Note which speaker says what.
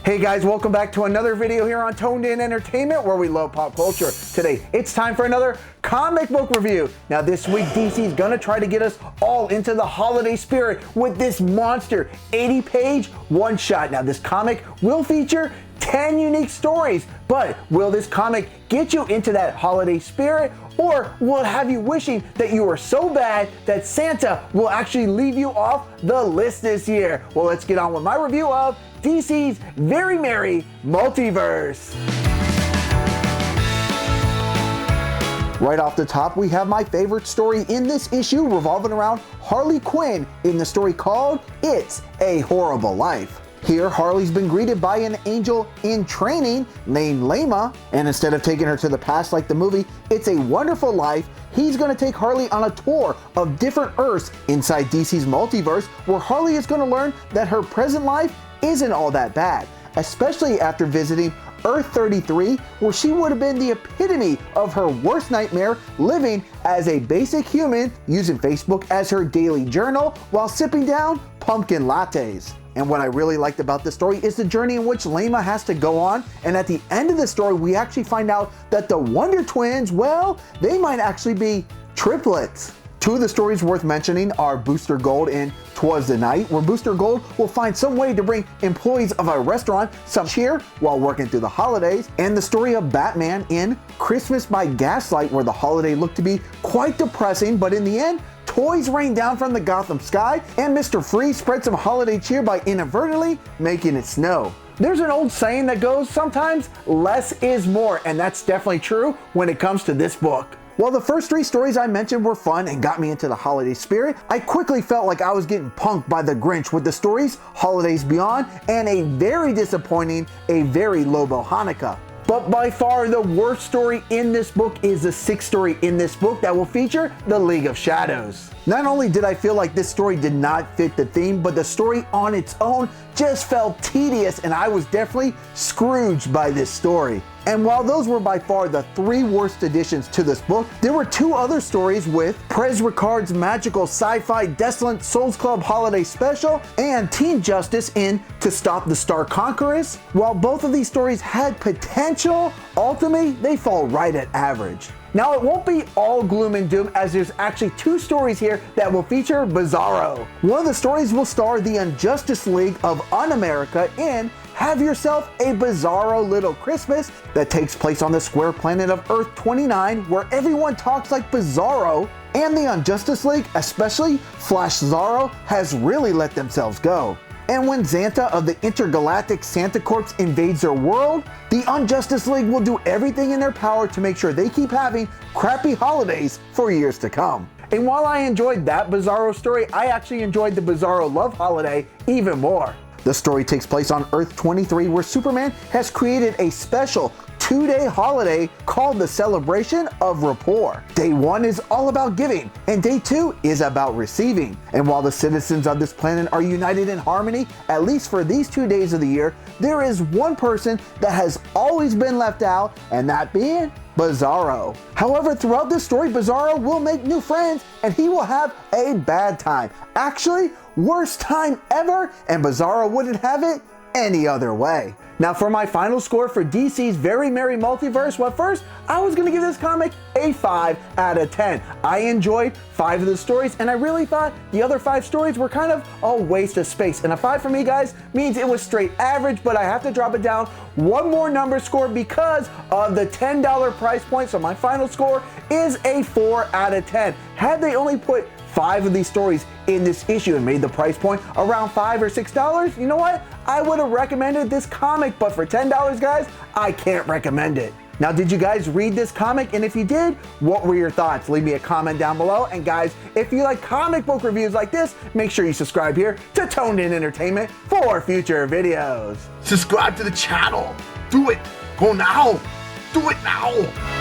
Speaker 1: Hey guys, welcome back to another video here on Toned In Entertainment, where we love pop culture. Today, it's time for another comic book review. Now this week, DC's gonna try to get us all into the holiday spirit with this monster 80-page one-shot. Now this comic will feature 10 unique stories, but will this comic get you into that holiday spirit, or will it have you wishing that you were so bad that Santa will actually leave you off the list this year? Well, let's get on with my review of DC's Very Merry Multiverse. Right off the top, we have my favorite story in this issue revolving around Harley Quinn in the story called It's a Horrible Life. Here, Harley's been greeted by an angel in training named LAYMA, and instead of taking her to the past like the movie It's a Wonderful Life, he's going to take Harley on a tour of different Earths inside DC's multiverse, where Harley is going to learn that her present life isn't all that bad, especially after visiting Earth 33, where she would have been the epitome of her worst nightmare, living as a basic human using Facebook as her daily journal while sipping down pumpkin lattes. And what I really liked about this story is the journey in which LAYMA has to go on, and at the end of the story we actually find out that the Wonder Twins, well, they might actually be triplets. Two of the stories worth mentioning are Booster Gold and Twas The Night, where Booster Gold will find some way to bring employees of a restaurant some cheer while working through the holidays, and the story of Batman in Christmas by Gaslight, where the holiday looked to be quite depressing, but in the end, toys rain down from the Gotham sky, and Mr. Freeze spread some holiday cheer by inadvertently making it snow. There's an old saying that goes, sometimes less is more, and that's definitely true when it comes to this book. While the first three stories I mentioned were fun and got me into the holiday spirit, I quickly felt like I was getting punked by the Grinch with the stories Holidays Beyond and a very disappointing A Very Lobo Hanukkah. But by far the worst story in this book is the sixth story in this book that will feature the League of Shadows. Not only did I feel like this story did not fit the theme, but the story on its own just felt tedious, and I was definitely Scrooged by this story. And while those were by far the three worst additions to this book, there were two other stories with Prez Ricard's magical sci-fi Desolate Souls Club Holiday Special and Teen Justice in To Stop the Star Conquerors. While both of these stories had potential, ultimately they fall right at average. Now it won't be all gloom and doom, as there's actually two stories here that will feature Bizarro. One of the stories will star the Injustice League of Un-America in Have Yourself a Bizarro Little Christmas, that takes place on the square planet of Earth 29, where everyone talks like Bizarro, and the Injustice League, especially Flash Zorro, has really let themselves go. And when Xanta of the Intergalactic Santa Corps invades their world, the Injustice League will do everything in their power to make sure they keep having crappy holidays for years to come. And while I enjoyed that Bizarro story, I actually enjoyed the Bizarro Love Holiday even more. The story takes place on Earth 23, where Superman has created a special two-day holiday called the Celebration of Rapport. Day 1 is all about giving, and day 2 is about receiving. And while the citizens of this planet are united in harmony, at least for these 2 days of the year, there is one person that has always been left out, and that being Bizarro. However, throughout this story, Bizarro will make new friends, and he will have a bad time. Actually, worst time ever, and Bizarro wouldn't have it any other way. Now for my final score for DC's Very Merry Multiverse, well, first, I was gonna give this comic a 5 out of 10. I enjoyed 5 of the stories, and I really thought the other 5 stories were kind of a waste of space. And a 5 for me, guys, means it was straight average, but I have to drop it down one more number score because of the $10 price point. So my final score is a 4 out of 10. Had they only put 5 of these stories in this issue and made the price point around $5 or $6, you know what? I would have recommended this comic, but for $10, guys, I can't recommend it. Now, did you guys read this comic? And if you did, what were your thoughts? Leave me a comment down below. And guys, if you like comic book reviews like this, make sure you subscribe here to Toned In Entertainment for future videos.
Speaker 2: Subscribe to the channel. Do it. Go now. Do it now.